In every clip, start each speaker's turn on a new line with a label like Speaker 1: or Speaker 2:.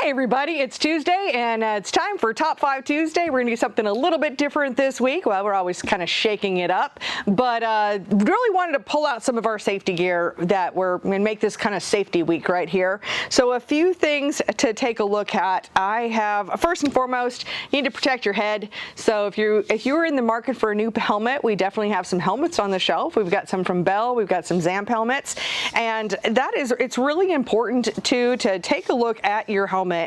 Speaker 1: Hey everybody, it's Tuesday and it's time for Top 5 Tuesday. We're going to do something a little bit different this week. Well, we're always kind of shaking it up, but really wanted to pull out some of our safety gear that we're going to make this kind of safety week right here. So a few things to take a look at. I have, first and foremost, you need to protect your head. So if you're in the market for a new helmet, we definitely have some helmets on the shelf. We've got some from Bell, we've got some Zamp helmets, and it's really important to take a look at your helmet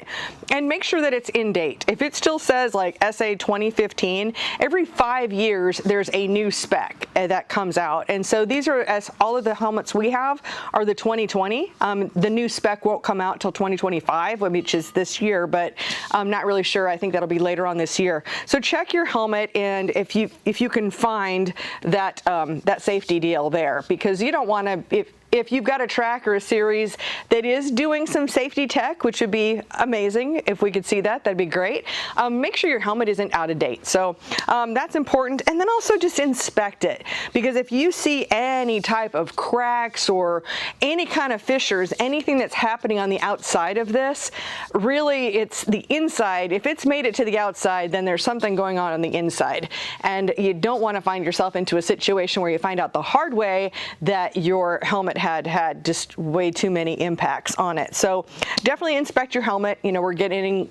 Speaker 1: and make sure that it's in date. If it still says like SA 2015, every 5 years there's a new spec that comes out, and so these are, as all of the helmets we have are the 2020. The new spec won't come out till 2025, which is this year, but I'm not really sure. I think that'll be later on this year. So check your helmet, and if you can find that that safety deal there, because you don't want to, if you've got a track or a series that is doing some safety tech, which would be amazing if we could see that, that'd be great. Make sure your helmet isn't out of date. So that's important. And then also just inspect it, because if you see any type of cracks or any kind of fissures, anything that's happening on the outside of this, really it's the inside. If it's made it to the outside, then there's something going on the inside. And you don't want to find yourself into a situation where you find out the hard way that your helmet had just way too many impacts on it. So definitely inspect your helmet. You know, we're getting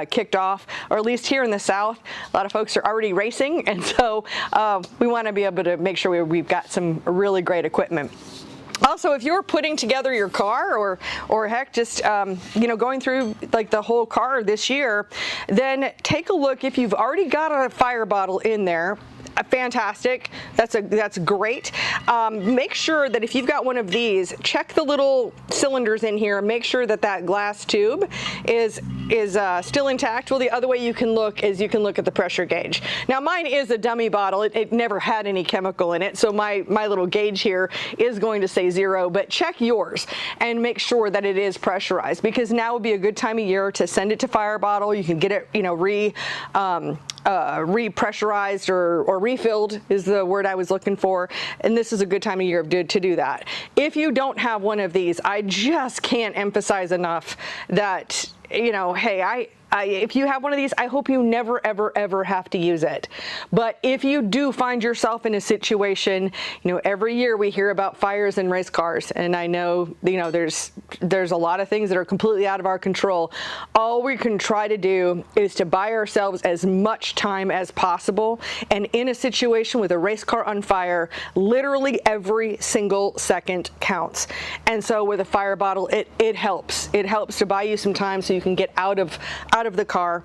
Speaker 1: kicked off, or at least here in the South, a lot of folks are already racing, and so we want to be able to make sure we've got some really great equipment. Also, if you're putting together your car, or heck, just going through like the whole car this year, then take a look. If you've already got a fire bottle in there, fantastic. That's great. Make sure that if you've got one of these, check the little cylinders in here. Make sure that glass tube is still intact. Well, the other way you can look is you can look at the pressure gauge. Now, mine is a dummy bottle. It never had any chemical in it, so my little gauge here is going to say 0. But check yours and make sure that it is pressurized, because now would be a good time of year to send it to Fire Bottle. You can get it, repressurized or refilled is the word I was looking for, and this is a good time of year to do that. If you don't have one of these, I just can't emphasize enough that, hey, if you have one of these, I hope you never, ever, ever have to use it. But if you do find yourself in a situation, every year we hear about fires in race cars, and I know, there's a lot of things that are completely out of our control. All we can try to do is to buy ourselves as much time as possible, and in a situation with a race car on fire, literally every single second counts. And so with a fire bottle, it helps. It helps to buy you some time so you can get out of the car.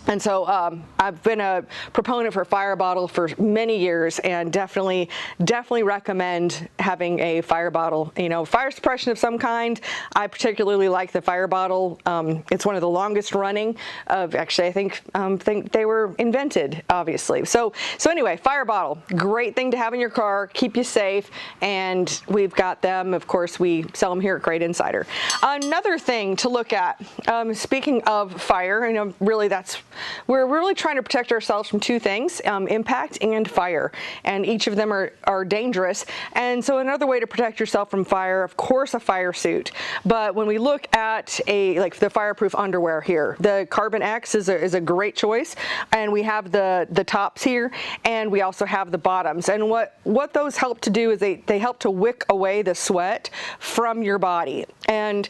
Speaker 1: And so I've been a proponent for Fire Bottle for many years, and definitely recommend having a Fire Bottle. Fire suppression of some kind. I particularly like the Fire Bottle. It's one of the longest running of, actually, I think they were invented, obviously. So anyway, Fire Bottle, great thing to have in your car, keep you safe, and we've got them. Of course, we sell them here at Crate Insider. Another thing to look at, speaking of fire, really we're really trying to protect ourselves from two things, impact and fire, and each of them are dangerous. And so another way to protect yourself from fire, of course, a fire suit. But when we look at the fireproof underwear here, the Carbon X is a great choice, and we have the tops here, and we also have the bottoms. And what those help to do is they help to wick away the sweat from your body. And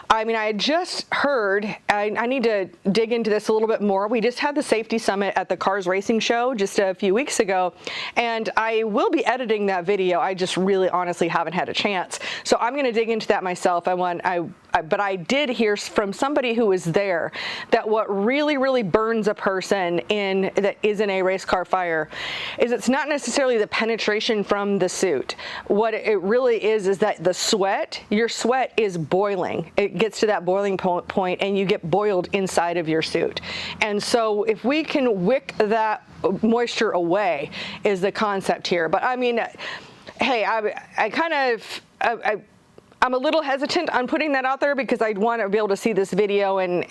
Speaker 1: I had just heard, I need to dig into this a little bit more. We just had the safety summit at the Cars Racing Show just a few weeks ago, and I will be editing that video. I just really honestly haven't had a chance. So I'm going to dig into that myself. But I did hear from somebody who was there that what really, really burns a person that is in a race car fire is it's not necessarily the penetration from the suit. What it really is that your sweat is boiling. It gets to that boiling point, and you get boiled inside of your suit. And so if we can wick that moisture away is the concept here. But hey, I'm a little hesitant on putting that out there because I want to be able to see this video and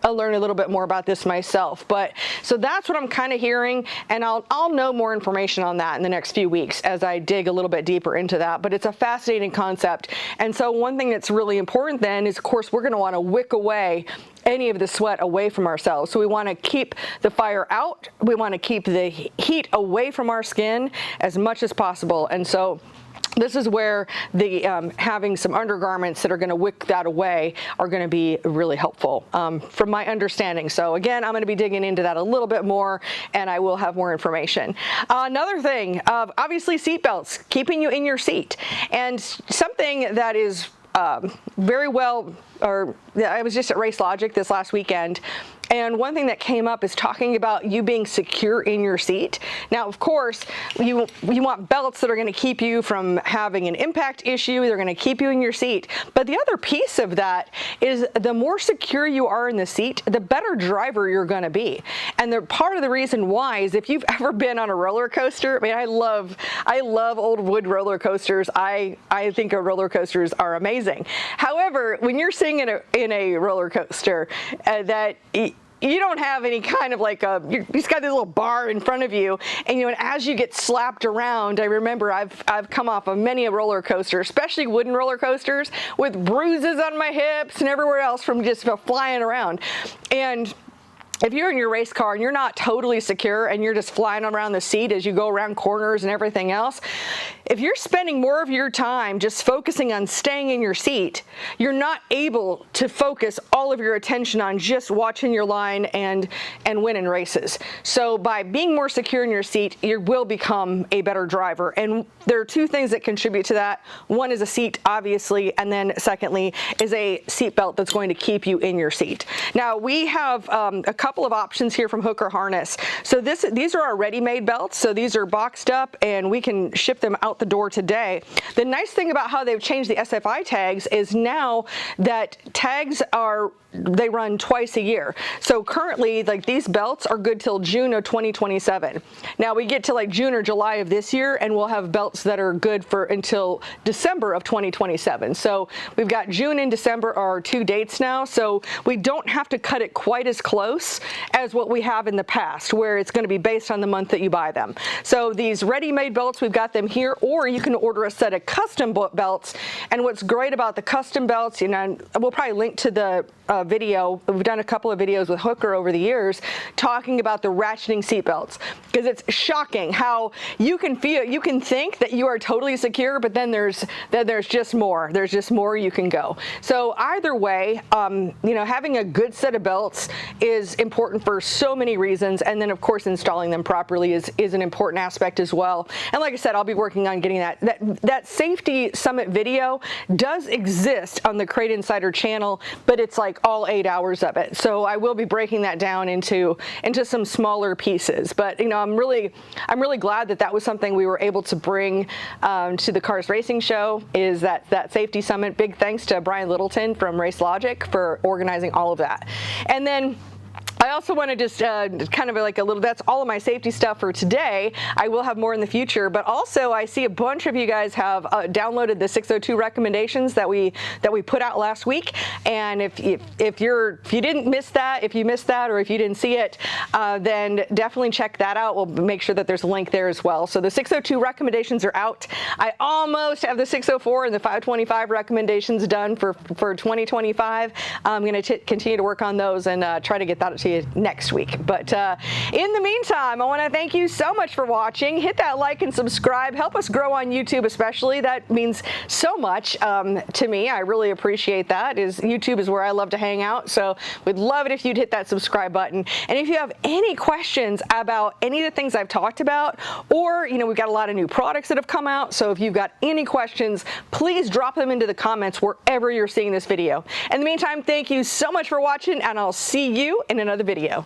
Speaker 1: learn a little bit more about this myself. But so that's what I'm kind of hearing, and I'll know more information on that in the next few weeks as I dig a little bit deeper into that. But it's a fascinating concept. And so one thing that's really important then is, of course, we're going to want to wick away any of the sweat away from ourselves. So we want to keep the fire out. We want to keep the heat away from our skin as much as possible. And so this is where the having some undergarments that are going to wick that away are going to be really helpful from my understanding. So again, I'm going to be digging into that a little bit more, and I will have more information. Another thing, obviously seatbelts, keeping you in your seat. And something that is very well, I was just at Race Logic this last weekend, and one thing that came up is talking about you being secure in your seat. Now, of course, you want belts that are going to keep you from having an impact issue. They're going to keep you in your seat. But the other piece of that is the more secure you are in the seat, the better driver you're going to be. And part of the reason why is if you've ever been on a roller coaster. I mean, I love old wood roller coasters. I think roller coasters are amazing. However, when you're sitting in a roller coaster that you don't have any kind of like you just got this little bar in front of you, and and as you get slapped around, I remember I've come off of many a roller coaster, especially wooden roller coasters, with bruises on my hips and everywhere else from just flying around. And if you're in your race car and you're not totally secure and you're just flying around the seat as you go around corners and everything else, if you're spending more of your time just focusing on staying in your seat, you're not able to focus all of your attention on just watching your line and winning races. So by being more secure in your seat, you will become a better driver. And there are two things that contribute to that. One is a seat, obviously, and then secondly is a seat belt that's going to keep you in your seat. Now, we have a couple of options here from Hooker Harness. So these are our ready-made belts. So these are boxed up and we can ship them out the door today. The nice thing about how they've changed the SFI tags is now that tags they run twice a year. So currently, like, these belts are good till June of 2027. Now we get to like June or July of this year and we'll have belts that are good for until December of 2027. So we've got June and December are two dates now. So we don't have to cut it quite as close as what we have in the past, where it's going to be based on the month that you buy them. So these ready-made belts, we've got them here, or you can order a set of custom belts. And what's great about the custom belts, we'll probably link to the video. We've done a couple of videos with Hooker over the years talking about the ratcheting seat belts, because it's shocking how you can think that you are totally secure, but then there's just more. There's just more you can go. So either way, having a good set of belts is important for so many reasons, and then of course installing them properly is an important aspect as well. And like I said, I'll be working on getting that safety summit video does exist on the Crate Insider channel, but it's like all 8 hours of it. So I will be breaking that down into some smaller pieces. But I'm really glad that was something we were able to bring to the Cars Racing Show, is that safety summit. Big thanks to Brian Littleton from Race Logic for organizing all of that. And then I also want to just kind of like that's all of my safety stuff for today. I will have more in the future, but also I see a bunch of you guys have downloaded the 602 recommendations that we put out last week. And if you missed that, or if you didn't see it, then definitely check that out. We'll make sure that there's a link there as well. So the 602 recommendations are out. I almost have the 604 and the 525 recommendations done for 2025. I'm going to continue to work on those and try to get that to you next week. But in the meantime, I want to thank you so much for watching. Hit that like and subscribe. Help us grow on YouTube, especially. That means so much to me. I really appreciate that. YouTube is where I love to hang out. So we'd love it if you'd hit that subscribe button. And if you have any questions about any of the things I've talked about, or we've got a lot of new products that have come out. So if you've got any questions, please drop them into the comments wherever you're seeing this video. In the meantime, thank you so much for watching, and I'll see you in another video.